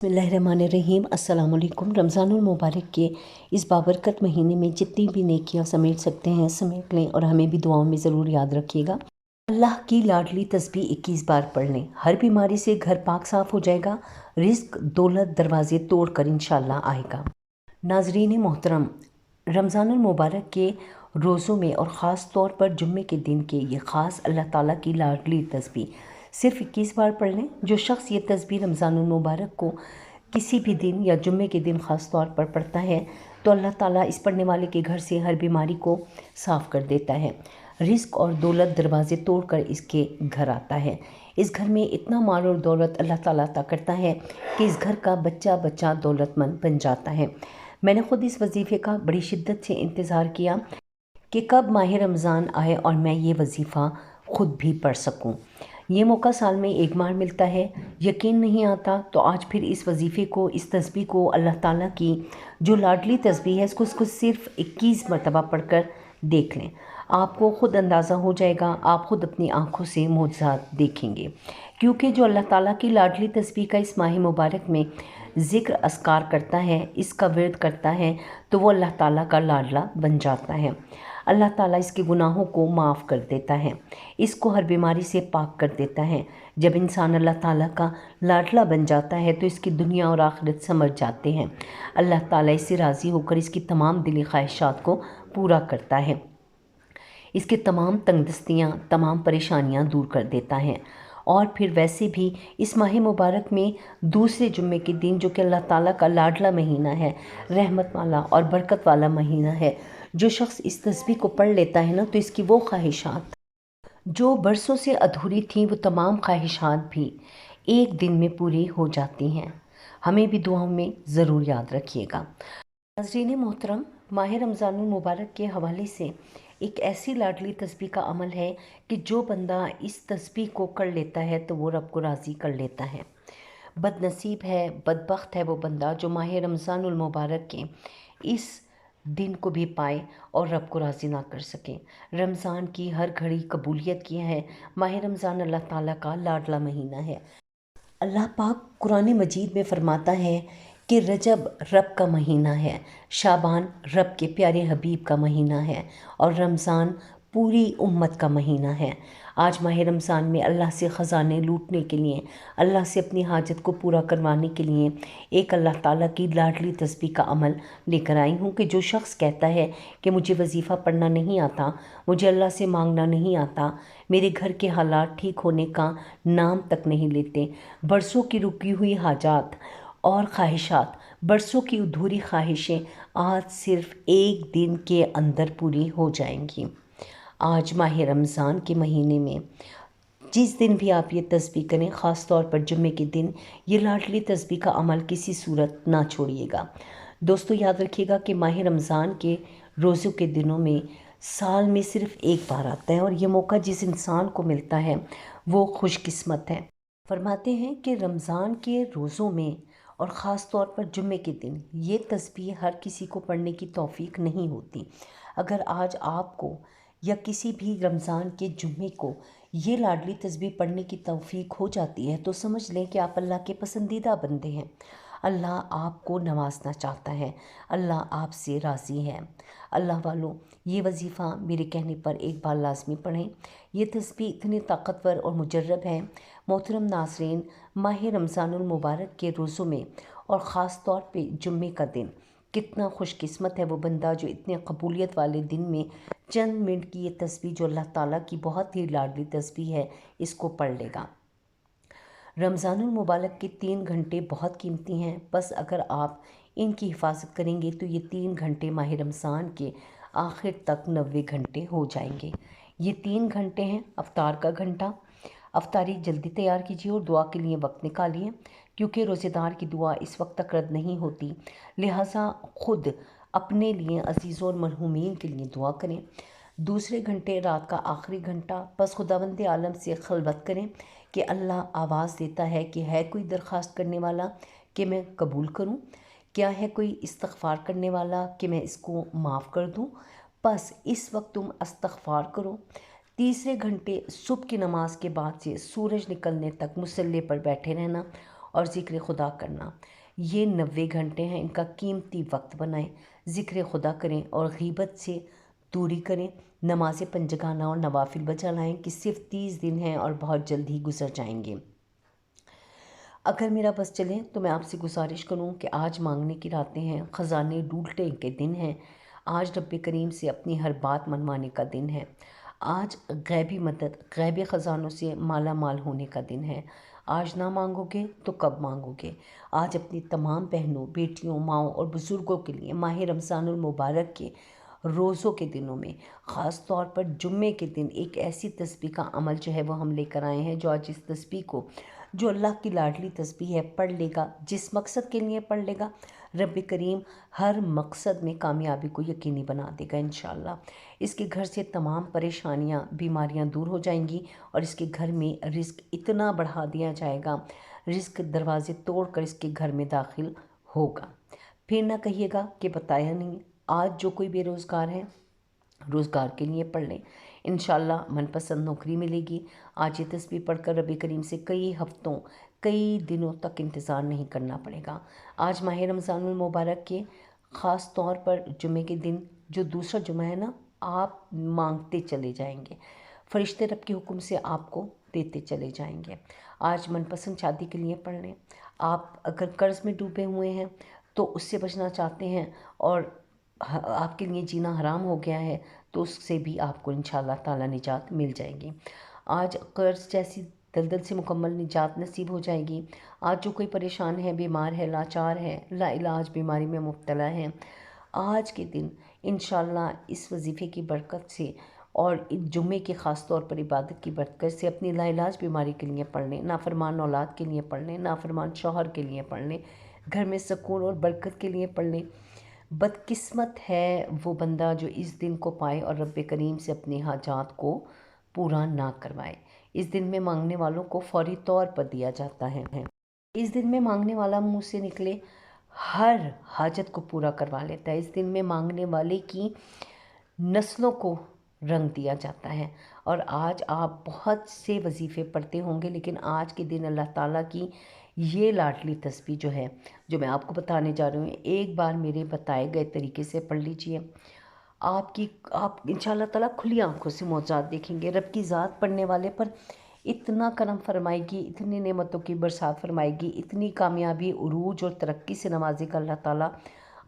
बिस्मिल्लाहिर्रहमानिर्रहीम। अस्सलाम वालेकुम। रमज़ानुल मुबारक के इस बाबरकत महीने में जितनी भी नेकियां समेट सकते हैं समेट लें और हमें भी दुआओं में ज़रूर याद रखिएगा। अल्लाह की लाडली तस्बीह 21 बार पढ़ लें। हर बीमारी से घर पाक साफ़ हो जाएगा। रिज़्क दौलत दरवाजे तोड़ कर इंशाअल्लाह आएगा। नाज़रीन मोहतरम, रमज़ानुल मुबारक के रोज़ों में और ख़ास तौर पर जुम्मे के दिन के ये ख़ास अल्लाह ताला की लाडली तस्बीह सिर्फ 21 बार पढ़ लें। जो शख्स ये तस्बीह रमज़ानुल मुबारक को किसी भी दिन या जुम्मे के दिन ख़ास तौर पर पढ़ता है तो अल्लाह ताला इस पढ़ने वाले के घर से हर बीमारी को साफ़ कर देता है। रिज़्क और दौलत दरवाजे तोड़कर इसके घर आता है। इस घर में इतना माल और दौलत अल्लाह ताला अता करता है कि इस घर का बच्चा बच्चा दौलतमंद बन जाता है। मैंने ख़ुद इस वजीफ़े का बड़ी शिद्दत से इंतज़ार किया कि कब माह रमज़ान आए और मैं ये वजीफ़ा ख़ुद भी पढ़ सकूं। ये मौका साल में एक बार मिलता है। यकीन नहीं आता तो आज फिर इस वजीफ़े को, इस तस्बीह को, अल्लाह ताला की जो लाडली तस्बीह है इसको सिर्फ 21 मरतबा पढ़कर देख लें। आपको ख़ुद अंदाज़ा हो जाएगा, आप ख़ुद अपनी आँखों से मोज़ात देखेंगे। क्योंकि जो अल्लाह ताला की लाडली तस्बीह का इस माह मुबारक में ज़िक्र अस्कार करता है, इसका विर्द करता है तो वो अल्लाह ताला का लाडला बन जाता है। अल्लाह ताला इसके गुनाहों को माफ़ कर देता है, इसको हर बीमारी से पाक कर देता है। जब इंसान अल्लाह ताला का लाडला बन जाता है तो इसकी दुनिया और आखिरत समझ जाते हैं। अल्लाह ताला इससे राज़ी होकर इसकी तमाम दिली ख्वाहिशात को पूरा करता है, इसके तमाम तंगदस्तियाँ, तमाम परेशानियाँ दूर कर देता है। और फिर वैसे भी इस माह मुबारक में दूसरे जुम्मे के दिन, जो कि अल्लाह ताला का लाडला महीना है, रहमत वाला और बरकत वाला महीना है, जो शख्स इस तस्बीह को पढ़ लेता है ना तो इसकी वो ख्वाहिशात जो बरसों से अधूरी थीं वो तमाम ख्वाहिशात भी एक दिन में पूरी हो जाती हैं। हमें भी दुआओं में ज़रूर याद रखिएगा। नाज़रीन मोहतरम, माह रमज़ानुल मुबारक के हवाले से एक ऐसी लाडली तस्बीह का अमल है कि जो बंदा इस तस्बीह को कर लेता है तो वो रब को राज़ी कर लेता है। बदनसीब है, बदबख्त है वो बंदा जो माह रमज़ानुल मुबारक के इस दिन को भी पाए और रब को राज़ी ना कर सके। रमज़ान की हर घड़ी कबूलियत की है। माह रमज़ान अल्लाह ताला का लाडला महीना है। अल्लाह पाक कुरान मजीद में फ़रमाता है कि रजब रब का महीना है, शाबान रब के प्यारे हबीब का महीना है और रमज़ान पूरी उम्मत का महीना है। आज माह रमज़ान में अल्लाह से ख़ज़ाने लूटने के लिए, अल्लाह से अपनी हाजत को पूरा करवाने के लिए एक अल्लाह ताला की लाडली तस्बीह का अमल लेकर आई हूँ कि जो शख्स कहता है कि मुझे वजीफ़ा पढ़ना नहीं आता, मुझे अल्लाह से मांगना नहीं आता, मेरे घर के हालात ठीक होने का नाम तक नहीं लेते, बरसों की रुकी हुई हाजात और ख्वाहिशात, बरसों की अधूरी ख्वाहिशें आज सिर्फ़ एक दिन के अंदर पूरी हो जाएंगी। आज माह रमज़ान के महीने में जिस दिन भी आप ये तस्बीह करें, ख़ास तौर पर जुम्मे के दिन, ये लाडली तस्बीह का अमल किसी सूरत ना छोड़िएगा। दोस्तों याद रखिएगा कि माह रमज़ान के रोज़ों के दिनों में साल में सिर्फ़ एक बार आता है और ये मौका जिस इंसान को मिलता है वो खुशकिस्मत है। फरमाते हैं कि रमज़ान के रोज़ों में और ख़ास तौर पर जुम्मे के दिन ये तस्बीह हर किसी को पढ़ने की तौफ़ीक नहीं होती। अगर आज आपको या किसी भी रमज़ान के जुम्मे को ये लाडली तस्बीह पढ़ने की तौफ़ीक हो जाती है तो समझ लें कि आप अल्लाह के पसंदीदा बंदे हैं। अल्लाह आपको नवाजना चाहता है, अल्लाह आपसे राज़ी है। अल्लाह वालों, ये वजीफ़ा मेरे कहने पर एक बार लाजमी पढ़ें। ये तस्बीह इतनी ताकतवर और मुजर्रब है। मोहतरम नाज़रीन, माह रमज़ानुल मुबारक के रोज़ों में और ख़ास तौर पे जुम्मे का दिन, कितना खुशकिस्मत है वो बंदा जो इतने कबूलियत वाले दिन में चंद मिनट की ये तस्बीह, जो अल्लाह ताला की बहुत ही लाडली तस्बीह है, इसको पढ़ लेगा। रमज़ानुल मुबारक के 3 घंटे बहुत कीमती हैं। बस अगर आप इनकी हिफाजत करेंगे तो ये 3 घंटे माह रमज़ान के आखिर तक 90 घंटे हो जाएंगे। ये 3 घंटे हैं अफ्तार का घंटा। अफ्तारी जल्दी तैयार कीजिए और दुआ के लिए वक्त निकालिए, क्योंकि रोज़ेदार की दुआ इस वक्त तक रद्द नहीं होती। लिहाजा ख़ुद अपने लिए, अज़ीज़ों और मरहूमीन के लिए दुआ करें। दूसरे घंटे रात का आखिरी घंटा, बस खुदावंद आलम से खलवत करें कि अल्लाह आवाज़ देता है कि है कोई दरख्वास्त करने वाला कि मैं कबूल करूं, क्या है कोई इस्तग़फ़ार करने वाला कि मैं इसको माफ़ कर दूं। बस इस वक्त तुम इस्तग़फ़ार करो। तीसरे घंटे सुबह की नमाज के बाद से सूरज निकलने तक मुसल्ले पर बैठे रहना اور ذکر خدا کرنا، یہ 90 گھنٹے ہیں، ان کا قیمتی وقت بنائیں، ذکر خدا کریں اور غیبت سے دوری کریں، نماز پنجگانہ اور نوافل بجا لائیں کہ صرف 30 دن ہیں اور بہت جلد ہی گزر جائیں گے۔ اگر میرا بس چلیں تو میں آپ سے گزارش کروں کہ آج مانگنے کی راتیں ہیں، خزانے ڈھونڈنے کے دن ہیں، آج رب کریم سے اپنی ہر بات منوانے کا دن ہے، آج غیبی مدد، غیبی خزانوں سے مالا مال ہونے کا دن ہے۔ آج نہ مانگو گے تو کب مانگو گے؟ آج اپنی تمام بہنوں، بیٹیوں، ماؤں اور بزرگوں کے لیے ماہ رمضان المبارک کے روزوں کے دنوں میں خاص طور پر جمعے کے دن ایک ایسی تسبیح کا عمل جو ہے وہ ہم لے کر آئے ہیں، جو آج اس تسبیح کو، جو اللہ کی لاڈلی تسبیح ہے، پڑھ لے گا، جس مقصد کے لیے پڑھ لے گا، رب کریم ہر مقصد میں کامیابی کو یقینی بنا دے گا انشاءاللہ۔ اس کے گھر سے تمام پریشانیاں، بیماریاں دور ہو جائیں گی اور اس کے گھر میں رزق اتنا بڑھا دیا جائے گا، رزق دروازے توڑ کر اس کے گھر میں داخل ہوگا۔ پھر نہ کہیے گا کہ بتایا نہیں۔ آج جو کوئی بے روزگار ہے، روزگار کے لیے پڑھ لیں، انشاءاللہ من پسند نوکری ملے گی۔ آج یہ تسبیح پڑھ کر رب کریم سے کئی ہفتوں، کئی دنوں تک انتظار نہیں کرنا پڑے گا۔ آج ماہ رمضان المبارک کے خاص طور پر جمعے کے دن، جو دوسرا جمعہ ہے نا، آپ مانگتے چلے جائیں گے، فرشتے رب کے حکم سے آپ کو دیتے چلے جائیں گے۔ آج من پسند شادی کے لیے پڑھ لیں۔ آپ اگر قرض میں ڈوبے ہوئے ہیں تو اس سے بچنا چاہتے ہیں اور آپ کے لیے جینا حرام ہو گیا ہے تو اس سے بھی آپ کو انشاءاللہ تعالی نجات مل جائے گی۔ آج قرض جیسی دلدل سے مکمل نجات نصیب ہو جائے گی۔ آج جو کوئی پریشان ہے، بیمار ہے، لاچار ہے، لا علاج بیماری میں مبتلا ہے، آج کے دن انشاءاللہ اس وظیفے کی برکت سے اور جمعے کی خاص طور پر عبادت کی برکت سے اپنی لا علاج بیماری کے لیے پڑھ لیں، نافرمان اولاد کے لیے پڑھ لیں، نافرمان شوہر کے لیے پڑھ لیں، گھر میں سکون اور برکت کے لیے پڑھ لیں۔ بدقسمت ہے وہ بندہ جو اس دن کو پائے اور رب کریم سے اپنی حاجات کو پورا نہ کروائے۔ اس دن میں مانگنے والوں کو فوری طور پر دیا جاتا ہے۔ اس دن میں مانگنے والا منہ سے نکلے ہر حاجت کو پورا کروا لیتا ہے۔ اس دن میں مانگنے والے کی نسلوں کو رنگ دیا جاتا ہے۔ اور آج آپ بہت سے وظیفے پڑھتے ہوں گے، لیکن آج کے دن اللہ تعالیٰ کی یہ لاڈلی تسبیح جو ہے، جو میں آپ کو بتانے جا رہی ہوں، ایک بار میرے بتائے گئے طریقے سے پڑھ لیجئے، آپ انشاءاللہ تعالیٰ کھلی آنکھوں سے معجزات دیکھیں گے۔ رب کی ذات پڑھنے والے پر اتنا کرم فرمائے گی، اتنی نعمتوں کی برسات فرمائے گی، اتنی کامیابی، عروج اور ترقی سے نوازے گا اللہ تعالیٰ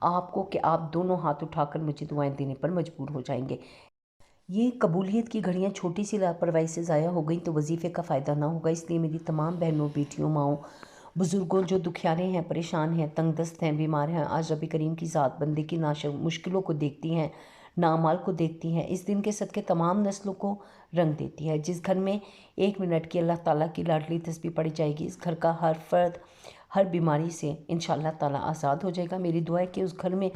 آپ کو کہ آپ دونوں ہاتھ اٹھا کر مجھے دعائیں دینے پر مجبور ہو جائیں گے۔ یہ قبولیت کی گھڑیاں چھوٹی سی لاپرواہی سے ضائع ہو گئیں تو وظیفے کا فائدہ نہ ہوگا۔ اس لیے میری تمام بہنوں، بیٹیوں، ماؤں، بزرگوں جو دکھیارے ہیں، پریشان ہیں، تنگ دست ہیں، بیمار ہیں، آج رب کریم کی ذات بندے کی مشکلوں کو دیکھتی ہیں، ناعمال کو دیکھتی ہیں، اس دن کے صدقے تمام نسلوں کو رنگ دیتی ہے۔ جس گھر میں 1 منٹ کی اللہ تعالیٰ کی لاڈلی تسبیح پڑھی جائے گی، اس گھر کا ہر فرد ہر بیماری سے انشاءاللہ تعالیٰ آزاد ہو جائے گا۔ میری دعا ہے کہ اس گھر میں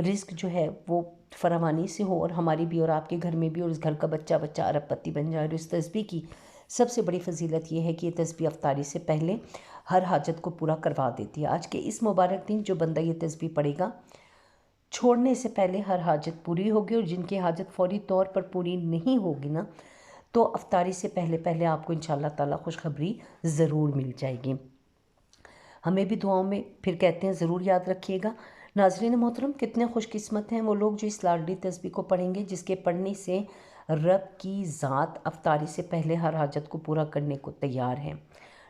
رزق جو ہے وہ فراوانی سے ہو، اور ہماری بھی اور آپ کے گھر میں بھی، اور اس گھر کا بچہ بچہ ارب پتی بن جائے۔ اور اس تسبیح کی سب سے بڑی فضیلت یہ ہے کہ یہ تسبیح افطاری سے پہلے ہر حاجت کو پورا کروا دیتی ہے۔ آج کے اس مبارک دن جو بندہ یہ تسبیح پڑھے گا، چھوڑنے سے پہلے ہر حاجت پوری ہوگی، اور جن کی حاجت فوری طور پر پوری نہیں ہوگی نا، تو افطاری سے پہلے آپ کو انشاءاللہ تعالیٰ خوشخبری ضرور مل جائے گی۔ ہمیں بھی دعاؤں میں پھر کہتے ہیں ضرور یاد رکھیے گا۔ ناظرین محترم، کتنے خوش قسمت ہیں وہ لوگ جو اس لاڈلی تسبیح کو پڑھیں گے، جس کے پڑھنے سے رب کی ذات افطاری سے پہلے ہر حاجت کو پورا کرنے کو تیار ہے،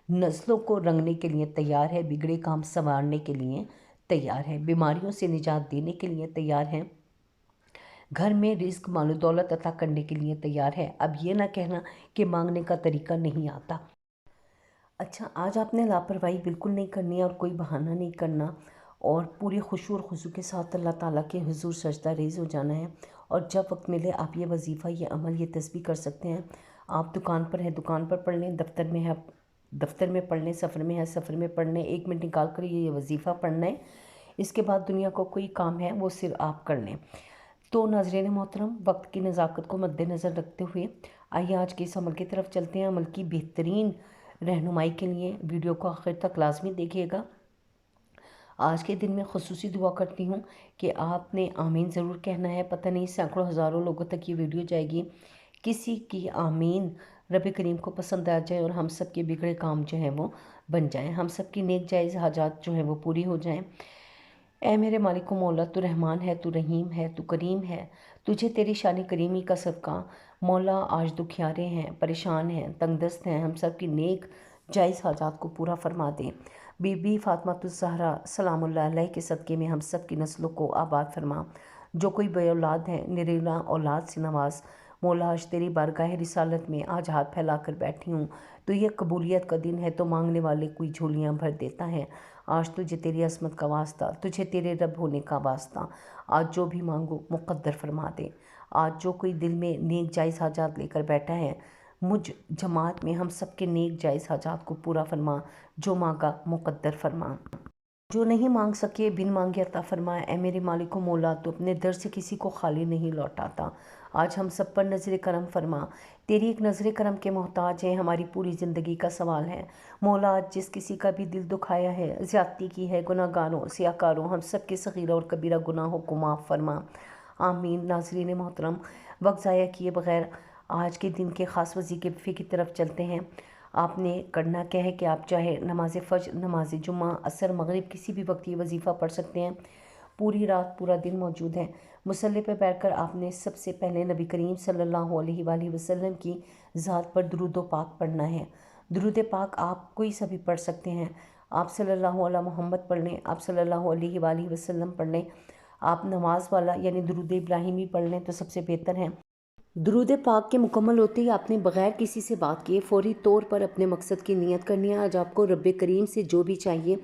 نسلوں کو رنگنے کے لیے تیار ہے، بگڑے کام سنوارنے کے لیے تیار ہے، بیماریوں سے نجات دینے کے لیے تیار ہے، گھر میں رزق مال و دولت عطا کرنے کے لیے تیار ہے۔ اب یہ نہ کہنا کہ مانگنے کا طریقہ نہیں آتا۔ اچھا، آج آپ نے لاپرواہی بالکل نہیں کرنی ہے اور کوئی بہانہ نہیں کرنا، اور پوری خشوع اور خضوع کے ساتھ اللہ تعالیٰ کے حضور سجدہ ریز ہو جانا ہے۔ اور جب وقت ملے آپ یہ وظیفہ، یہ عمل، یہ تسبیح کر سکتے ہیں۔ آپ دکان پر ہیں، دکان پر پڑھ لیں، دفتر میں ہے دفتر میں پڑھ لیں، سفر میں ہے سفر میں پڑھ لیں، 1 منٹ نکال کر یہ وظیفہ پڑھنا ہے۔ اس کے بعد دنیا کو کوئی کام ہے وہ صرف آپ کر لیں۔ تو ناظرین محترم، وقت کی نزاکت کو مد نظر رکھتے ہوئے آئیے آج کے اس عمل کی طرف چلتے ہیں۔ عمل کی بہترین رہنمائی کے لیے ویڈیو کو آخر تک لازمی دیکھیے گا۔ آج کے دن میں خصوصی دعا کرتی ہوں کہ آپ نے آمین ضرور کہنا ہے۔ پتہ نہیں سینکڑوں ہزاروں لوگوں تک یہ ویڈیو جائے گی، کسی کی آمین رب کریم کو پسند آ جائے اور ہم سب کے بگڑے کام جو ہیں وہ बन जाएं, हम सब की नेक जायज़ हाजात जो हैं वो पूरी हो जाएं। ऐ मेरे मालिक मौला, तू रहमान है, तू रहीम है, तू करीम है, तुझे तेरी शान करीमी का सदका। मौला आज दुखियारे हैं, परेशान हैं, तंगदस्त हैं, हम सब की नेक जायज़ हाजात को पूरा फरमा दे। बीबी फातिमातुज़ ज़हरा सलामुल्लाह अलैह के सदक़े में हम सब की नस्लों को आबाद फरमा। जो कोई बे औलाद हैं, निरीला औलाद से नवाज। मौला आज तेरी बारगाह रिसालत में आज हाथ फैला कर बैठी हूँ। तो ये कबूलियत का दिन है, तो मांगने वाले कोई झोलियाँ भर देता है। आज तुझे तेरी असमत का वास्ता, तुझे तेरे रब होने का वास्ता। आज जो भी मांगो मुक़द्दर फरमा दे। आज जो कोई दिल में नेक जायज़ हाजात लेकर बैठा है, मुझ जमात में हम सब के नेक जायज़ हाजात को पूरा फरमा। जो मांगा मुक़द्दर फरमा, जो नहीं मांग सके बिन मांगे अता फरमाए। ऐ मेरे मालिक मौला, तो अपने दर से किसी को खाली नहीं लौटाता। आज हम सब पर नज़र करम फरमा। तेरी एक नज़र करम के मोहताज हैं, हमारी पूरी ज़िंदगी का सवाल है। मौला आज जिस किसी का भी दिल दुखाया है, ज़्यादती की है, गुनाहगारों सियाकारों हम सब के सग़ीरा और कबीरा गुनाहों को माफ़ फरमा। आमीन। नाज़रीन मोहतरम, वक्त ज़ाया किए बग़ैर आज के दिन के ख़ास वज़ीफ़े की तरफ चलते हैं। आपने करना क्या है कि आप चाहे नमाज फ़ज्र, नमाज जुम्मा, असर, मगरिब किसी भी वक्त ये वजीफ़ा पढ़ सकते हैं। पूरी रात पूरा दिन मौजूद है। मुसल्ले पर बैठकर आपने सबसे पहले नबी करीम सल्लल्लाहु अलैहि वसल्लम की ज़ात पर दुरूद व पाक पढ़ना है। दुरूद पाक आप कोई सा भी पढ़ सकते हैं। आप सल्लल्लाहु अला मोहम्मद पढ़ लें, आप सल्लल्लाहु अलैहि वसल्लम पढ़ लें, आप नमाज वाला यानी दुरूद इब्राहिमी पढ़ लें तो सबसे बेहतर है। दुरूद पाक के मुकम्मल होते ही आपने बग़ैर किसी से बात किए फ़ौरी तौर पर अपने मकसद की नियत करनी है। आज आपको रब्बे करीम से जो भी चाहिए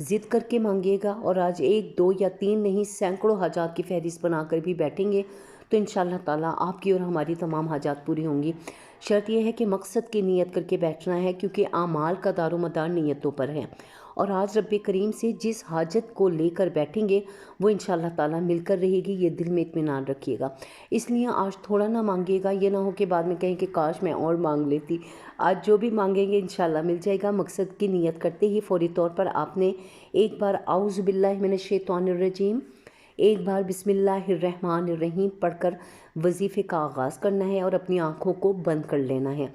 ज़िद करके मांगिएगा, और आज 1, 2 या 3 नहीं सैकड़ों हाजात की फ़हरिस्त बनाकर भी बैठेंगे तो इंशाअल्लाह ताला आपकी और हमारी तमाम हाजात पूरी होंगी। शर्त यह है कि मकसद की नियत करके बैठना है, क्योंकि आमाल का दारोमदार नियतों पर है। और आज रब्बे करीम से जिस हाजत को लेकर बैठेंगे वो इंशाअल्लाह ताला मिलकर रहेगी, ये दिल में इत्मीनान रखिएगा। इसलिए आज थोड़ा ना मांगिएगा, ये ना हो कि बाद में कहें कि काश मैं और मांग लेती। आज जो भी मांगेंगे इंशाअल्लाह मिल जाएगा। मकसद की नियत करते ही फ़ौरी तौर पर आपने एक बार आऊज़ु बिल्लाहि मिनश शैतानिर रजीम, एक बार बिस्मिल्लाहिर्रहमानिर्रहीम पढ़कर वजीफ़े का आगाज़ करना है और अपनी आँखों को बंद कर लेना है।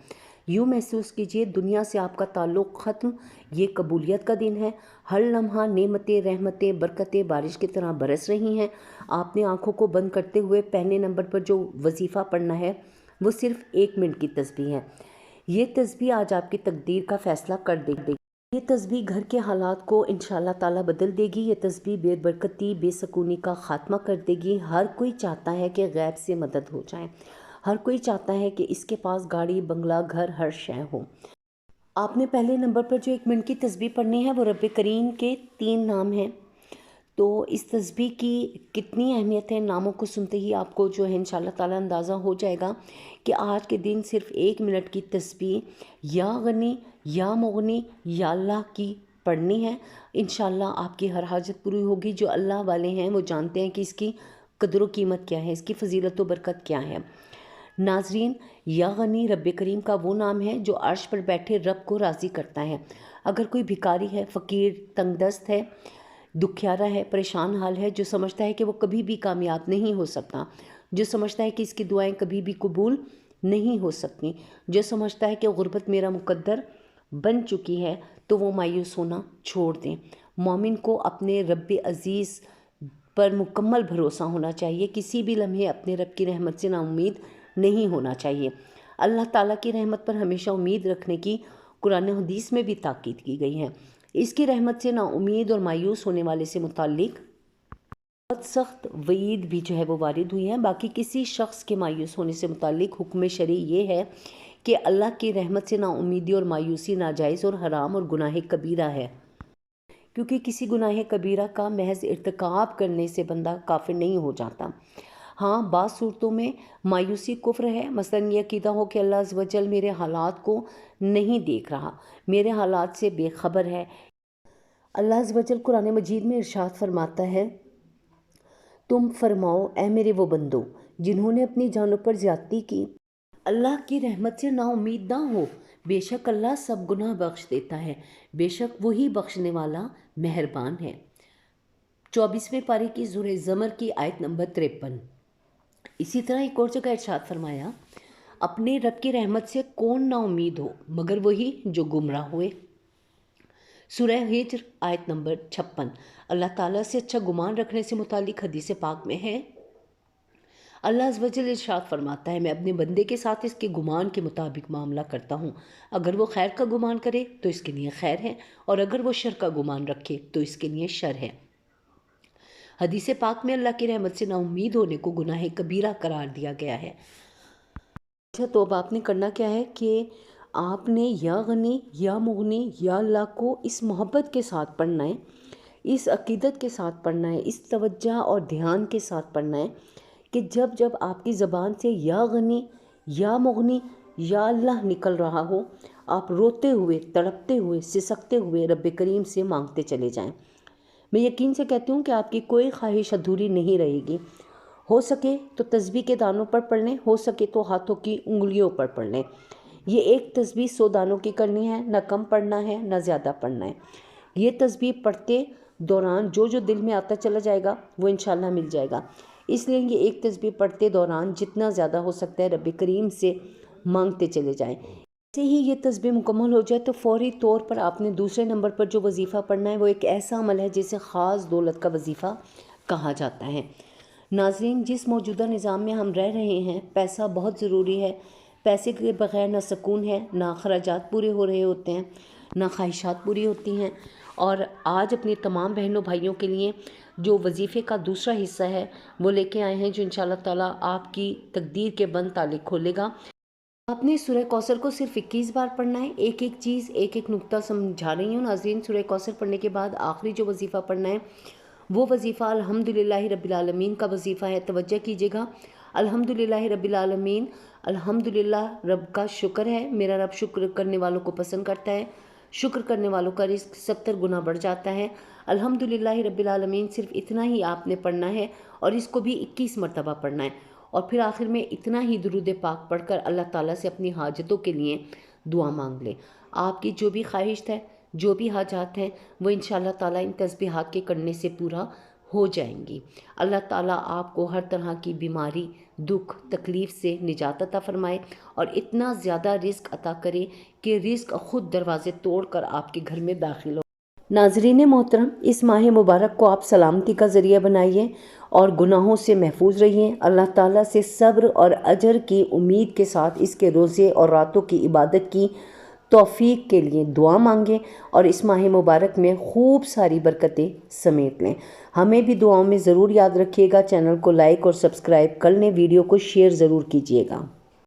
यूँ महसूस कीजिए दुनिया से आपका ताल्लुक़ ख़त्म। ये कबूलियत का दिन है। हर लम्हा नेमतें, रहमतें, बरकतें बारिश की तरह बरस रही हैं। आपने आँखों को बंद करते हुए पहले नंबर पर जो वजीफ़ा पढ़ना है वो सिर्फ़ 1 मिनट की तस्बीह है। ये तस्बीह आज आपकी तकदीर का फ़ैसला कर देगी। ये तस्बीह घर के हालात को इंशाअल्लाह ताला बदल देगी। ये तस्बीह बेबरकती, बेसकूनी का ख़ात्मा कर देगी। हर कोई चाहता है कि गैब से मदद हो जाए। हर कोई चाहता है कि इसके पास गाड़ी, बंगला, घर, हर शय हो। आपने पहले नंबर पर जो 1 मिनट की तस्बीह पढ़नी है वो रब्बे करीम के 3 नाम हैं। तो इस तस्बीह की कितनी अहमियत है, नामों को सुनते ही आपको जो है इंशाअल्लाह ताला अंदाज़ा हो जाएगा कि आज के दिन सिर्फ़ 1 मिनट की तस्बीह या गनी, या मुगनी, या अल्लाह की पढ़नी है। इंशाअल्लाह आपकी हर हाजत पूरी होगी। जो अल्लाह वाले हैं वो जानते हैं कि इसकी कदर व कीमत क्या है, इसकी फ़जीलत व बरकत क्या है। नाज़रीन, या गनी रब्बे करीम का वो नाम है जो अर्श पर बैठे रब को राज़ी करता है। अगर कोई भिखारी है, फ़कीर, तंगदस्त है, दुखियारा है, परेशान हाल है, जो समझता है कि वो कभी भी कामयाब नहीं हो सकता, जो समझता है कि इसकी दुआएं कभी भी कबूल नहीं हो सकती, जो समझता है कि गुर्बत मेरा मुकद्दर बन चुकी है, तो वो मायूस होना छोड़ दें। मोमिन को अपने रब्बे अज़ीज़ पर मुकम्मल भरोसा होना चाहिए। किसी भी लम्हे अपने रब की रहमत से नाउम्मीद नहीं होना चाहिए। अल्लाह ताला की रहमत पर हमेशा उम्मीद रखने की कुरान हदीस में भी ताकीद की गई है। इसकी रहमत से नाउम्मीद और मायूस होने वाले से मुताल्लिक बहुत सख्त वईद भी जो है वो वारिद हुई है। बाकी किसी शख्स के मायूस होने से मुताल्लिक हुक्म शरई ये है कि अल्लाह की रहमत से नाउम्मीदी और मायूसी नाजायज़ और हराम और गुनाह कबीरा है, क्योंकि किसी गुनाह कबीरा का महज इर्तिकाब करने से बंदा काफिर नहीं हो जाता। हाँ, बाज़ सूरतों में मायूसी कुफ्र है। मसलन ये अक़ीदा हो कि अल्लाह अज़्ज़ व जल मेरे हालात को नहीं देख रहा, मेरे हालात से बेखबर है। अल्लाह अज़्ज़ व जल कुरान मजीद में इरशाद फरमाता है, तुम फरमाओ ऐ मेरे वो बंदो जिन्होंने अपनी जानों पर ज़्यादती की, अल्लाह की रहमत से नाउम्मीद ना हो। बेशक अल्लाह सब गुनाह बख्श देता है, बेशक वही बख्शने वाला मेहरबान है। 24वें पारे की सूरह ज़मर की आयत नंबर 53। इसी तरह एक और जगह इरशाद फरमाया, अपने रब की रहमत से कौन ना उम्मीद हो मगर वही जो गुमराह हुए। سورہ ہجر آیت نمبر 56۔ اللہ تعالیٰ سے اچھا گمان رکھنے سے متعلق حدیث پاک میں ہے، اللہ عز و جل ارشاد فرماتا ہے، میں اپنے بندے کے ساتھ اس کے گمان کے مطابق معاملہ کرتا ہوں، اگر وہ خیر کا گمان کرے تو اس کے لیے خیر ہے، اور اگر وہ شر کا گمان رکھے تو اس کے لیے شر ہے۔ حدیث پاک میں اللہ کی رحمت سے نا امید ہونے کو گناہ کبیرہ قرار دیا گیا ہے۔ اچھا، تو اب آپ نے کرنا کیا ہے کہ آپ نے یا غنی یا مغنی یا اللہ کو اس محبت کے ساتھ پڑھنا ہے، اس عقیدت کے ساتھ پڑھنا ہے، اس توجہ اور دھیان کے ساتھ پڑھنا ہے کہ جب جب آپ کی زبان سے یا غنی یا مغنی یا اللہ نکل رہا ہو، آپ روتے ہوئے، تڑپتے ہوئے، سسکتے ہوئے رب کریم سے مانگتے چلے جائیں۔ میں یقین سے کہتی ہوں کہ آپ کی کوئی خواہش ادھوری نہیں رہے گی۔ ہو سکے تو تسبیح کے دانوں پر پڑھ لیں، ہو سکے تو ہاتھوں کی انگلیوں پر پڑھ لیں۔ یہ ایک تسبیح 100 دانوں کی کرنی ہے، نہ کم پڑھنا ہے نہ زیادہ پڑھنا ہے۔ یہ تسبیح پڑھتے دوران جو جو دل میں آتا چلا جائے گا وہ انشاءاللہ مل جائے گا، اس لیے یہ ایک تسبیح پڑھتے دوران جتنا زیادہ ہو سکتا ہے رب کریم سے مانگتے چلے جائیں۔ جیسے ہی یہ تسبیح مکمل ہو جائے تو فوری طور پر آپ نے دوسرے نمبر پر جو وظیفہ پڑھنا ہے وہ ایک ایسا عمل ہے جسے خاص دولت کا وظیفہ کہا جاتا ہے۔ ناظرین، جس موجودہ نظام میں ہم رہ رہے ہیں، پیسہ بہت ضروری ہے، پیسے کے بغیر نہ سکون ہے، نہ اخراجات پورے ہو رہے ہوتے ہیں، نہ خواہشات پوری ہوتی ہیں، اور آج اپنی تمام بہنوں بھائیوں کے لیے جو وظیفے کا دوسرا حصہ ہے وہ لے کے آئے ہیں، جو انشاءاللہ تعالیٰ آپ کی تقدیر کے بند تالے کھولے گا۔ آپ نے سورہ کوثر کو صرف 21 بار پڑھنا ہے، ایک ایک چیز، ایک ایک نقطہ سمجھا رہی ہوں ناظرین۔ سورہ کوثر پڑھنے کے بعد آخری جو وظیفہ پڑھنا ہے وہ وظیفہ الحمدللہ رب العالمین کا وظیفہ ہے۔ توجہ کیجیے گا، الحمدللہ رب العالمین، الحمدللہ رب کا شکر ہے، میرا رب شکر کرنے والوں کو پسند کرتا ہے، شکر کرنے والوں کا رزق 70 گنا بڑھ جاتا ہے۔ الحمدللہ رب العالمین صرف اتنا ہی آپ نے پڑھنا ہے، اور اس کو بھی 21 مرتبہ پڑھنا ہے، اور پھر آخر میں اتنا ہی درود پاک پڑھ کر اللہ تعالیٰ سے اپنی حاجتوں کے لیے دعا مانگ لیں۔ آپ کی جو بھی خواہش ہے، جو بھی حاجات ہیں، وہ انشاءاللہ تعالیٰ ان تسبیحات کے کرنے سے پورا ہو جائیں گی۔ اللہ تعالیٰ آپ کو ہر طرح کی بیماری، دکھ، تکلیف سے نجات عطا فرمائے، اور اتنا زیادہ رزق عطا کرے کہ رزق خود دروازے توڑ کر آپ کے گھر میں داخل ہو۔ ناظرین محترم، اس ماہ مبارک کو آپ سلامتی کا ذریعہ بنائیے اور گناہوں سے محفوظ رہیے۔ اللہ تعالیٰ سے صبر اور اجر کی امید کے ساتھ اس کے روزے اور راتوں کی عبادت کی توفیق کے لیے دعا مانگیں، اور اس ماہ مبارک میں خوب ساری برکتیں سمیٹ لیں۔ ہمیں بھی دعاؤں میں ضرور یاد رکھیے گا۔ چینل کو لائک اور سبسکرائب کر لیں، ویڈیو کو شیئر ضرور کیجیے گا۔